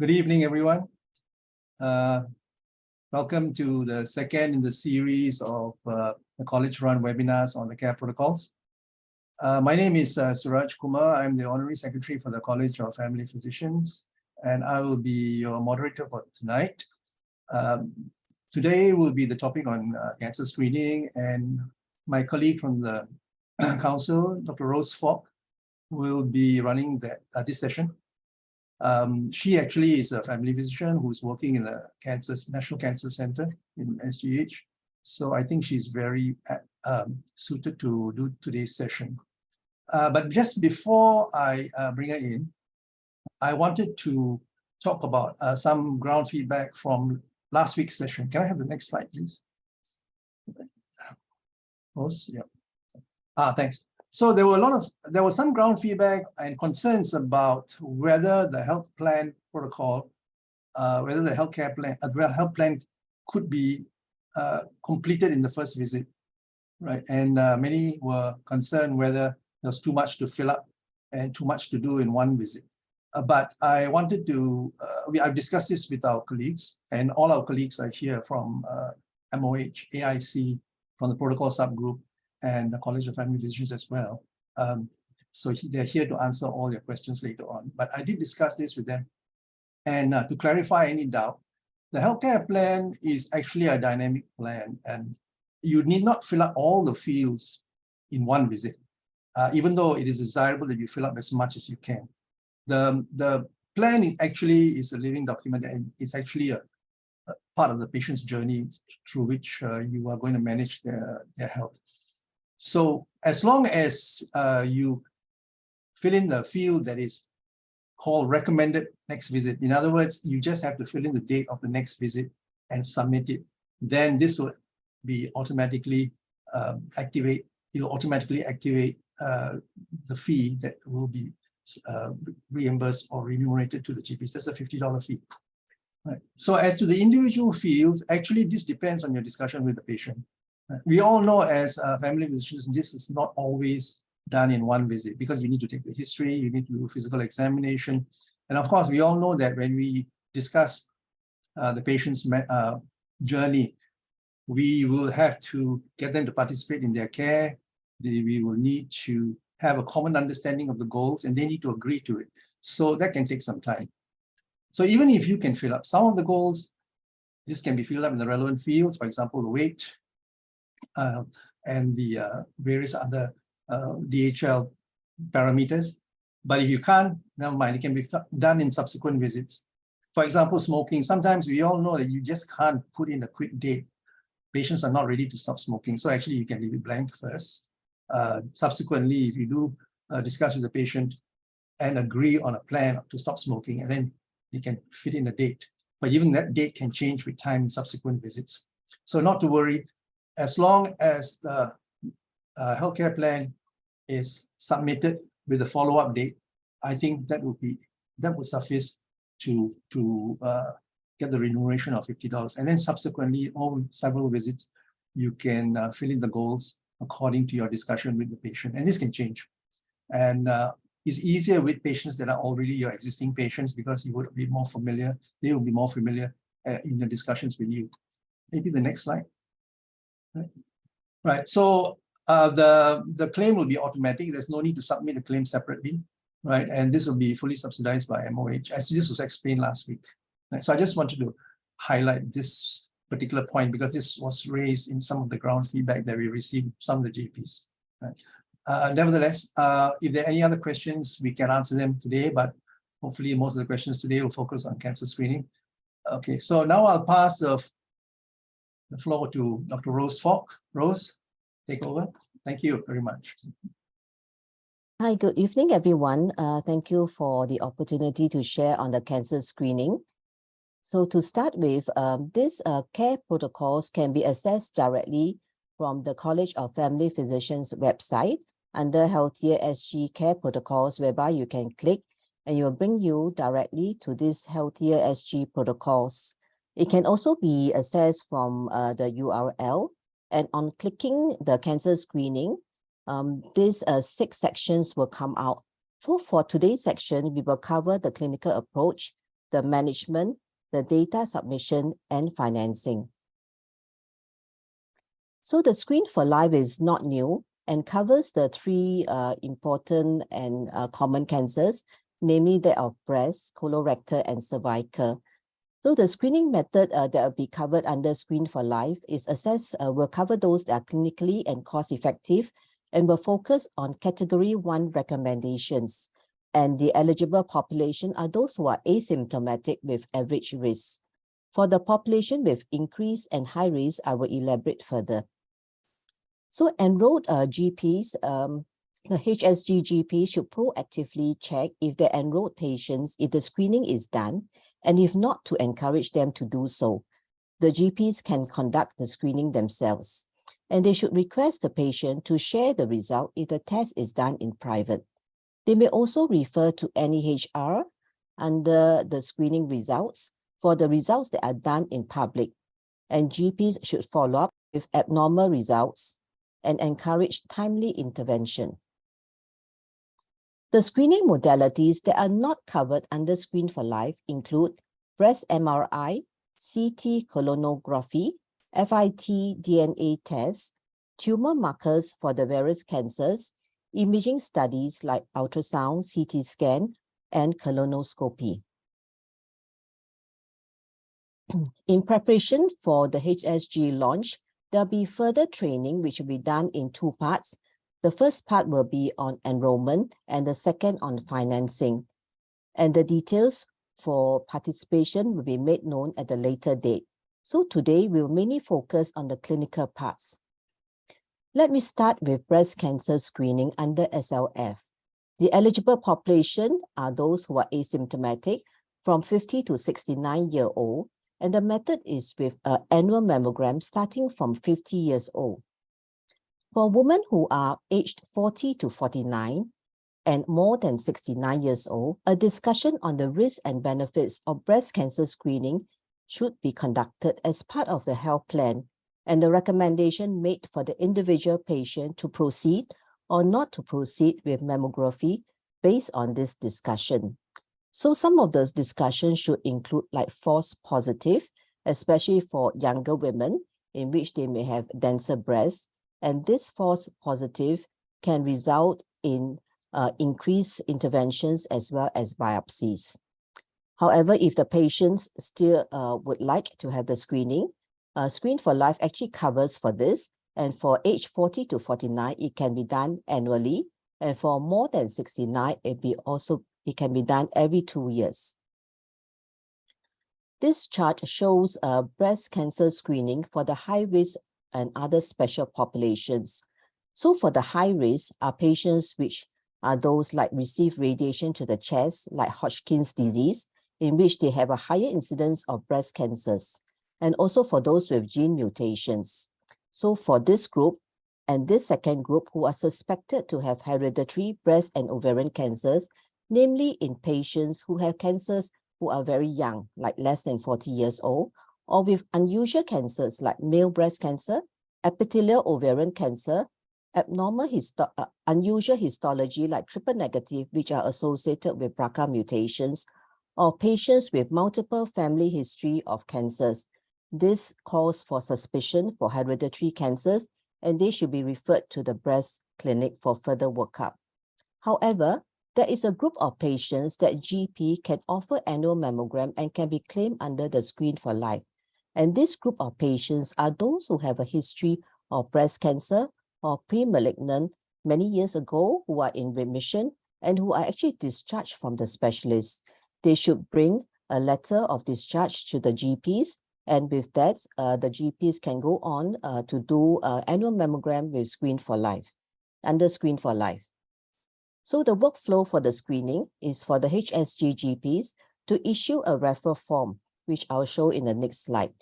Good evening, everyone. Welcome to the second in the series of the college-run webinars on the care protocols. My name is Suraj Kumar. I'm the Honorary Secretary for the College of Family Physicians, and I will be your moderator for tonight. Today will be the topic on cancer screening, and my colleague from the Council, Dr. Rose Falk, will be running this session. She actually is a family physician who's working in a National Cancer Center in SGH. So I think she's very suited to do today's session. But just before I bring her in, I wanted to talk about some ground feedback from last week's session. Can I have the next slide, please? Rose, yeah. Thanks. So there was some ground feedback and concerns about whether the health plan protocol, whether the health plan could be completed in the first visit, right? And many were concerned whether there was too much to fill up and too much to do in one visit. But I wanted to, I've discussed this with our colleagues, and all our colleagues are here from MOH, AIC, from the protocol subgroup, and the College of Family Physicians as well. So they're here to answer all your questions later on. But I did discuss this with them. And to clarify any doubt, the healthcare plan is actually a dynamic plan, and you need not fill up all the fields in one visit, even though it is desirable that you fill up as much as you can. The plan actually is a living document, and it's actually a part of the patient's journey through which you are going to manage their health. So as long as you fill in the field that is called recommended next visit, in other words, you just have to fill in the date of the next visit and submit it, then this will be automatically activate the fee that will be reimbursed or remunerated to the GPs. That's a $50 fee. Right. So as to the individual fields, actually this depends on your discussion with the patient. We all know as family physicians, this is not always done in one visit because you need to take the history, you need to do physical examination. And of course, we all know that when we discuss the patient's journey, we will have to get them to participate in their care. We will need to have a common understanding of the goals, and they need to agree to it. So that can take some time. So even if you can fill up some of the goals, this can be filled up in the relevant fields, for example, the weight, and the various other DHL parameters. But if you can't, never mind, it can be done in subsequent visits. For example, smoking. Sometimes we all know that you just can't put in a quick date. Patients are not ready to stop smoking. So actually you can leave it blank first. Subsequently, if you do discuss with the patient and agree on a plan to stop smoking, and then you can fit in a date. But even that date can change with time in subsequent visits. So not to worry. As long as the healthcare plan is submitted with a follow-up date, I think that would suffice to get the remuneration of $50. And then subsequently, on several visits, you can fill in the goals according to your discussion with the patient. And this can change. And it's easier with patients that are already your existing patients because you would be more familiar. They will be more familiar in the discussions with you. Maybe the next slide. Right, so the claim will be automatic. There's no need to submit a claim separately, right? And this will be fully subsidized by MOH, as this was explained last week. Right? So I just wanted to highlight this particular point because this was raised in some of the ground feedback that we received from some of the GPs. Right? Nevertheless, if there are any other questions, we can answer them today, but hopefully most of the questions today will focus on cancer screening. Okay, so now I'll pass the floor to Dr. Rose Falk. Rose, take over. Thank you very much. Hi, good evening, everyone. Thank you for the opportunity to share on the cancer screening. So to start with, these care protocols can be accessed directly from the College of Family Physicians website under Healthier SG Care Protocols, whereby you can click and it will bring you directly to these Healthier SG protocols. It can also be accessed from the URL, and on clicking the cancer screening, these 6 sections will come out. For today's section, we will cover the clinical approach, the management, the data submission, and financing. So the Screen for Life is not new and covers the three important and common cancers, namely that of breast, colorectal, and cervical. So the screening method that will be covered under Screen for Life is will cover those that are clinically and cost-effective and will focus on Category 1 recommendations. And the eligible population are those who are asymptomatic with average risk. For the population with increased and high risk, I will elaborate further. So enrolled GPs, the HSG GP should proactively check if the enrolled patients, if the screening is done, and if not, to encourage them to do so. The GPs can conduct the screening themselves, and they should request the patient to share the result if the test is done in private. They may also refer to NEHR under the screening results for the results that are done in public, and GPs should follow up with abnormal results and encourage timely intervention. The screening modalities that are not covered under Screen for Life include breast MRI, CT colonography, FIT DNA tests, tumor markers for the various cancers, imaging studies like ultrasound, CT scan, and colonoscopy. In preparation for the HSG launch, there'll be further training which will be done in two parts. The first part will be on enrollment and the second on financing. And the details for participation will be made known at a later date. So today we'll mainly focus on the clinical parts. Let me start with breast cancer screening under SLF. The eligible population are those who are asymptomatic from 50 to 69-year-old, and the method is with an annual mammogram starting from 50 years old. For women who are aged 40 to 49 and more than 69 years old, a discussion on the risks and benefits of breast cancer screening should be conducted as part of the health plan, and the recommendation made for the individual patient to proceed or not to proceed with mammography based on this discussion. So some of those discussions should include like false positive, especially for younger women in which they may have denser breasts, and this false positive can result in increased interventions as well as biopsies. However, if the patients still would like to have the screening, Screen for Life actually covers for this, and for age 40 to 49, it can be done annually, and for more than 69, it can be done every 2 years. This chart shows breast cancer screening for the high risk and other special populations. So for the high risk are patients which are those like receive radiation to the chest, like Hodgkin's disease, in which they have a higher incidence of breast cancers, and also for those with gene mutations. So for this group and this second group who are suspected to have hereditary breast and ovarian cancers, namely in patients who have cancers who are very young, like less than 40 years old, or with unusual cancers like male breast cancer, epithelial ovarian cancer, unusual histology like triple negative, which are associated with BRCA mutations, or patients with multiple family history of cancers. This calls for suspicion for hereditary cancers, and they should be referred to the breast clinic for further workup. However, there is a group of patients that GP can offer annual mammogram and can be claimed under the Screen for Life. And this group of patients are those who have a history of breast cancer or pre-malignant many years ago, who are in remission and who are actually discharged from the specialist. They should bring a letter of discharge to the GPs, and with that, the GPs can go on to do annual mammogram with Screen for Life, under Screen for Life. So the workflow for the screening is for the HSG GPs to issue a referral form, which I'll show in the next slide.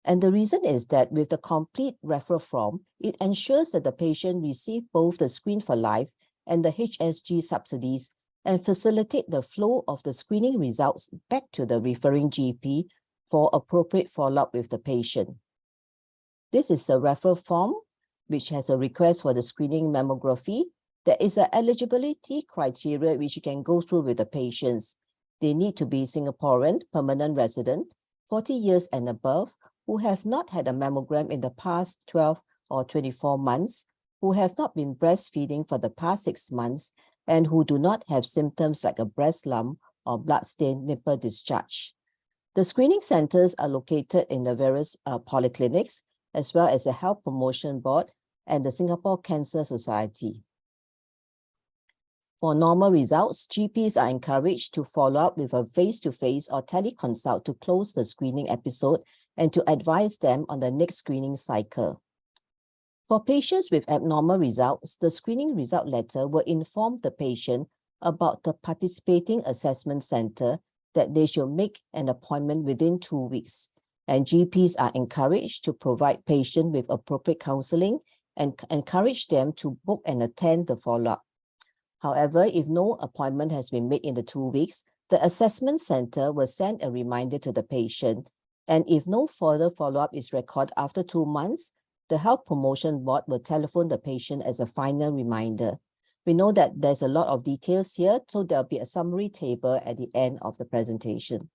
And the reason is that with the complete referral form, it ensures that the patient receive both the Screen for Life and the HSG subsidies and facilitate the flow of the screening results back to the referring GP for appropriate follow-up with the patient. This is the referral form, which has a request for the screening mammography. There is an eligibility criteria which you can go through with the patients. they need to be Singaporean, permanent resident, 40 years and above, who have not had a mammogram in the past 12 or 24 months, who have not been breastfeeding for the past 6 months, and who do not have symptoms like a breast lump or blood-stained nipple discharge. The screening centers are located in the various polyclinics, as well as the Health Promotion Board and the Singapore Cancer Society. For normal results, GPs are encouraged to follow up with a face-to-face or teleconsult to close the screening episode and to advise them on the next screening cycle. For patients with abnormal results, the screening result letter will inform the patient about the participating assessment center that they should make an appointment within 2 weeks, and GPs are encouraged to provide patients with appropriate counseling and encourage them to book and attend the follow-up. However, if no appointment has been made in the 2 weeks, the assessment center will send a reminder to the patient, and if no further follow-up is recorded after 2 months, the Health Promotion Board will telephone the patient as a final reminder. We know that there's a lot of details here, so there'll be a summary table at the end of the presentation.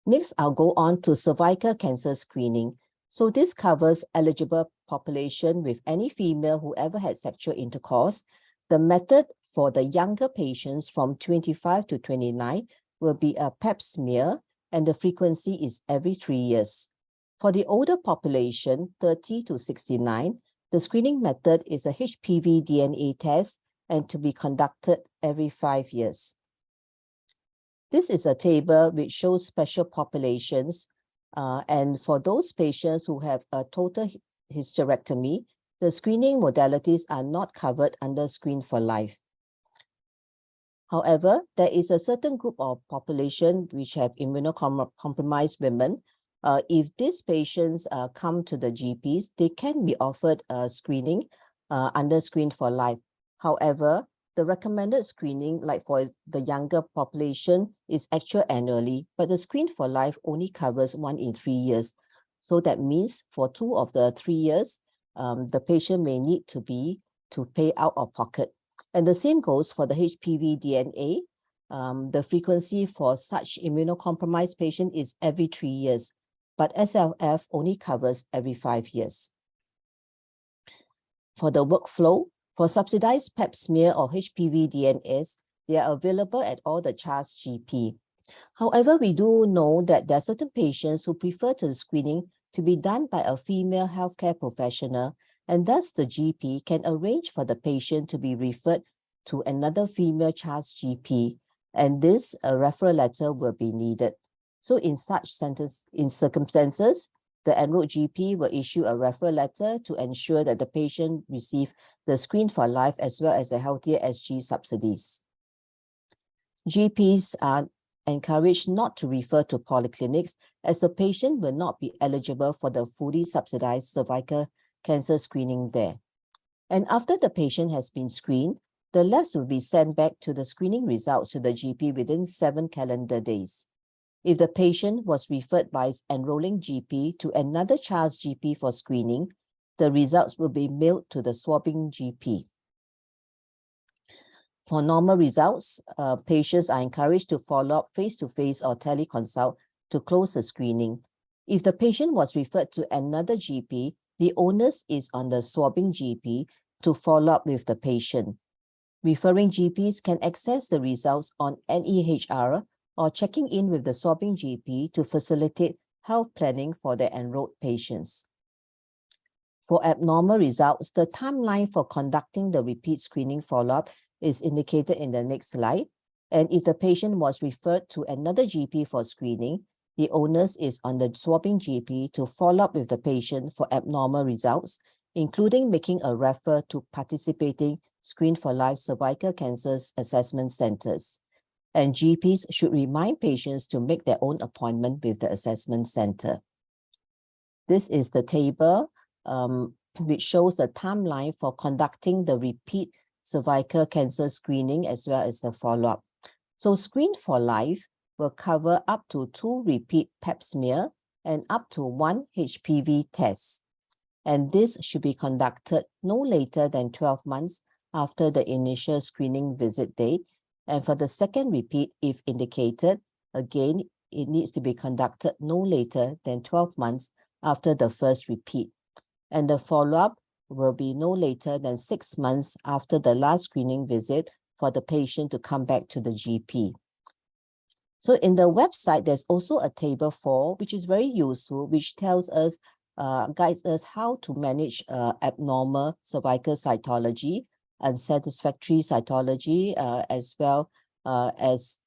Next, I'll go on to cervical cancer screening. So this covers eligible population with any female who ever had sexual intercourse. The method for the younger patients from 25 to 29 will be a pap smear, and the frequency is every 3 years. For the older population, 30 to 69, the screening method is a HPV DNA test and to be conducted every 5 years. This is a table which shows special populations, and for those patients who have a total hysterectomy, the screening modalities are not covered under Screen for Life. However, there is a certain group of population which have immunocompromised women. If these patients come to the GPs, they can be offered screening under Screen for Life. However, the recommended screening, like for the younger population, is actual annually, but the Screen for Life only covers 1 in 3 years. So that means for 2 of the 3 years, the patient may need to pay out of pocket. And the same goes for the HPV DNA. The frequency for such immunocompromised patient is every 3 years, but SLF only covers every 5 years. For the workflow, for subsidized pap smear or HPV DNAs, they are available at all the CHAS GP. However, we do know that there are certain patients who prefer the screening to be done by a female healthcare professional, and thus the GP can arrange for the patient to be referred to another female CHAS GP, and this referral letter will be needed. So in such circumstances, the enrolled GP will issue a referral letter to ensure that the patient receive the Screen for Life as well as the Healthier SG subsidies. GPs are encouraged not to refer to polyclinics as the patient will not be eligible for the fully subsidized cervical cancer screening there. And after the patient has been screened, the labs will be sent back to the screening results to the GP within 7 calendar days. If the patient was referred by his enrolling GP to another CHAS GP for screening, the results will be mailed to the swabbing GP. For normal results, patients are encouraged to follow up face-to-face or teleconsult to close the screening. If the patient was referred to another GP, the onus is on the swabbing GP to follow up with the patient. Referring GPs can access the results on NEHR or checking in with the swabbing GP to facilitate health planning for their enrolled patients. For abnormal results, the timeline for conducting the repeat screening follow-up is indicated in the next slide. And if the patient was referred to another GP for screening, the onus is on the swabbing GP to follow up with the patient for abnormal results, including making a referral to participating Screen for Life cervical cancer assessment centers. And GPs should remind patients to make their own appointment with the assessment center. This is the table which shows the timeline for conducting the repeat cervical cancer screening as well as the follow-up. So Screen for Life will cover up to 2 repeat pap smear and up to 1 HPV test. And this should be conducted no later than 12 months after the initial screening visit date. And for the second repeat, if indicated, again, it needs to be conducted no later than 12 months after the first repeat. And the follow-up will be no later than 6 months after the last screening visit for the patient to come back to the GP. So in the website, there's also a table 4, which is very useful, which tells us, guides us how to manage abnormal cervical cytology, unsatisfactory cytology, as well as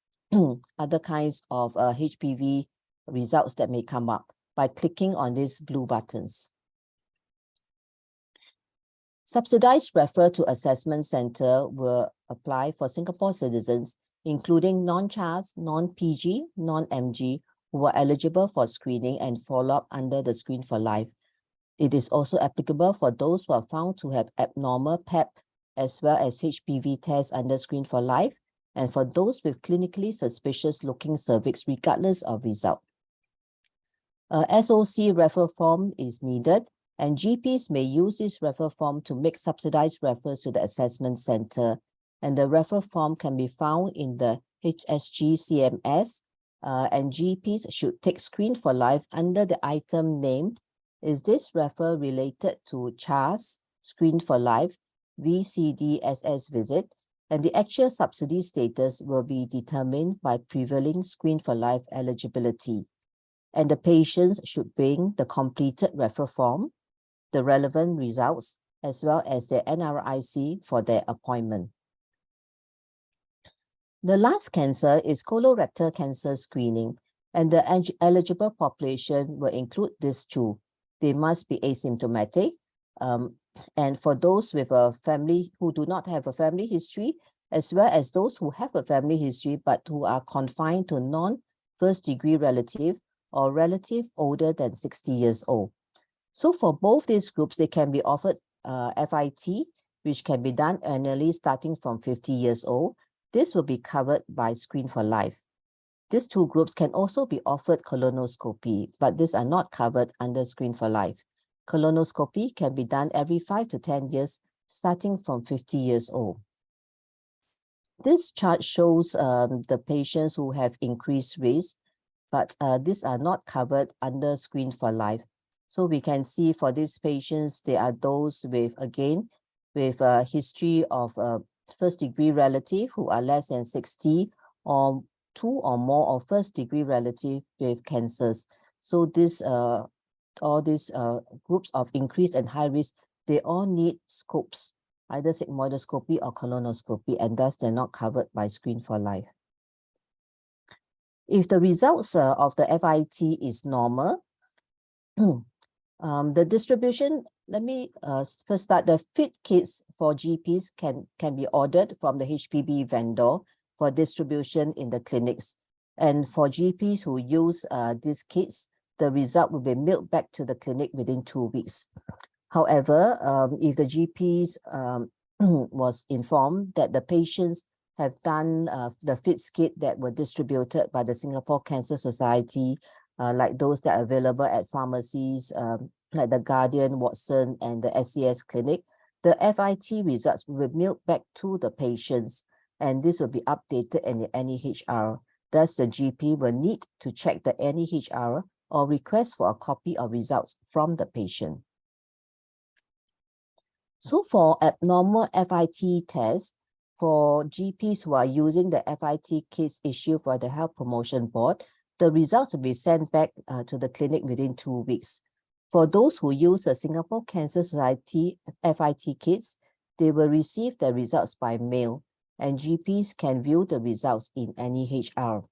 other kinds of HPV results that may come up by clicking on these blue buttons. Subsidized referral to assessment center will apply for Singapore citizens, including non-CHAS, non-PG, non-MG, who are eligible for screening and follow-up under the Screen for Life. It is also applicable for those who are found to have abnormal PEP as well as HPV tests under Screen for Life, and for those with clinically suspicious looking cervix, regardless of result. A SOC referral form is needed, and GPs may use this referral form to make subsidized referrals to the assessment center. And the referral form can be found in the HSG CMS, and GPs should take Screen for Life under the item named, is this referral related to CHAS, Screen for Life, VCDSS visit, and the actual subsidy status will be determined by prevailing Screen for Life eligibility. And the patients should bring the completed referral form, the relevant results, as well as their NRIC for their appointment. The last cancer is colorectal cancer screening, and the eligible population will include these two. They must be asymptomatic, and for those with a family who do not have a family history, as well as those who have a family history but who are confined to non-first degree relative or relative older than 60 years old. So for both these groups, they can be offered FIT, which can be done annually starting from 50 years old. This will be covered by Screen for Life. These two groups can also be offered colonoscopy, but these are not covered under Screen for Life. Colonoscopy can be done every 5 to 10 years, starting from 50 years old. This chart shows the patients who have increased risk, but these are not covered under Screen for Life. So we can see for these patients, they are those with, again, with a history of first degree relative who are less than 60, or 2 or more of first degree relative with cancers. So this all these groups of increased and high risk, they all need scopes, either sigmoidoscopy or colonoscopy, and thus they're not covered by Screen for Life. If the results of the FIT is normal, the distribution, let me first start. The FIT kits for GPs can be ordered from the HPV vendor for distribution in the clinics. And for GPs who use these kits, the result will be mailed back to the clinic within 2 weeks. However, if the GPs was informed that the patients have done the FIT kit that were distributed by the Singapore Cancer Society, like those that are available at pharmacies, like the Guardian, Watson, and the SCS clinic, the FIT results will be mailed back to the patients, and this will be updated in the NEHR. Thus, the GP will need to check the NEHR or request for a copy of results from the patient. So for abnormal FIT tests, for GPs who are using the FIT kits issued by the Health Promotion Board, the results will be sent back to the clinic within 2 weeks. For those who use the Singapore Cancer Society FIT kits, they will receive the results by mail, and GPs can view the results in NEHR.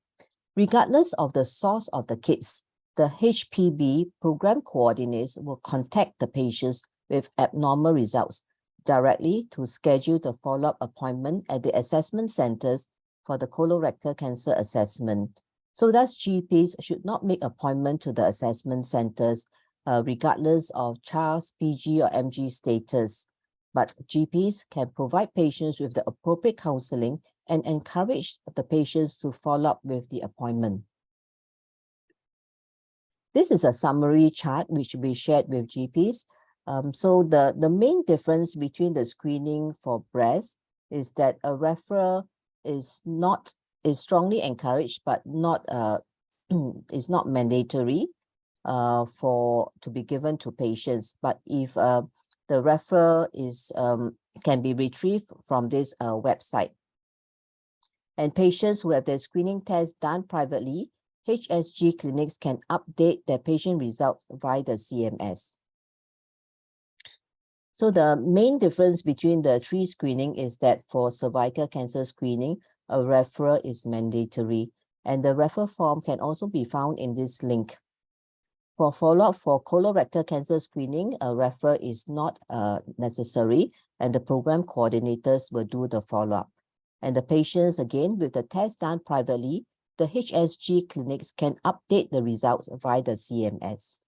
Regardless of the source of the kits, the HPB program coordinators will contact the patients with abnormal results directly to schedule the follow-up appointment at the assessment centers for the colorectal cancer assessment. So thus GPs should not make appointment to the assessment centers regardless of CHAS, PG, or MG status. But GPs can provide patients with the appropriate counseling and encourage the patients to follow up with the appointment. This is a summary chart which we shared with GPs. So the main difference between the screening for breast is that a referral is strongly encouraged, but not is not mandatory to be given to patients. But if the referral is can be retrieved from this website, and patients who have their screening test done privately, HSG clinics can update their patient results via the CMS. So the main difference between the three screening is that for cervical cancer screening, a referral is mandatory, and the referral form can also be found in this link. For follow-up for colorectal cancer screening, a referral is not necessary, and the program coordinators will do the follow-up. And the patients, again, with the test done privately, the HSG clinics can update the results via the CMS.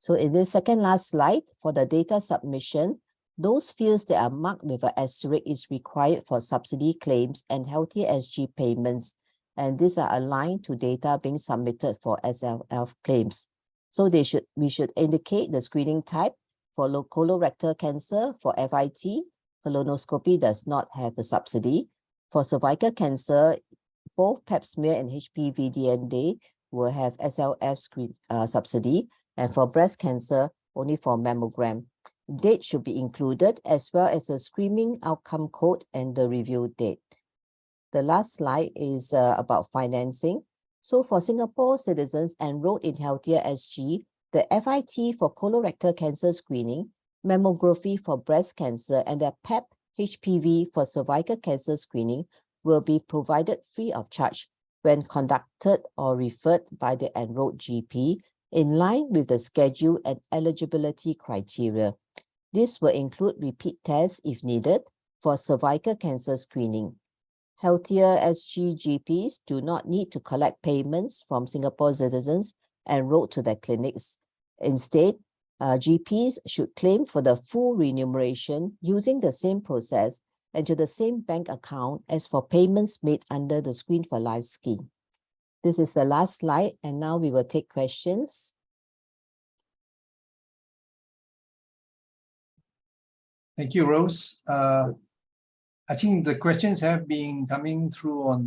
So in this second last slide, for the data submission, those fields that are marked with an asterisk is required for subsidy claims and Healthier SG payments, and these are aligned to data being submitted for SLF claims. So we should indicate the screening type. For colorectal cancer, for FIT, colonoscopy does not have the subsidy. For cervical cancer, both Pap smear and HPV DNA will have SLF subsidy, and for breast cancer, only for mammogram. Date should be included, as well as the screening outcome code and the review date. The last slide is about financing. So for Singapore citizens enrolled in Healthier SG, the FIT for colorectal cancer screening, mammography for breast cancer, and the PAP HPV for cervical cancer screening will be provided free of charge when conducted or referred by the enrolled GP in line with the schedule and eligibility criteria. This will include repeat tests if needed for cervical cancer screening. Healthier SG GPs do not need to collect payments from Singapore citizens enrolled to their clinics. Instead, GPs should claim for the full remuneration using the same process and to the same bank account as for payments made under the Screen for Life scheme. This is the last slide, and now we will take questions. Thank you, Rose. I think the questions have been coming through on the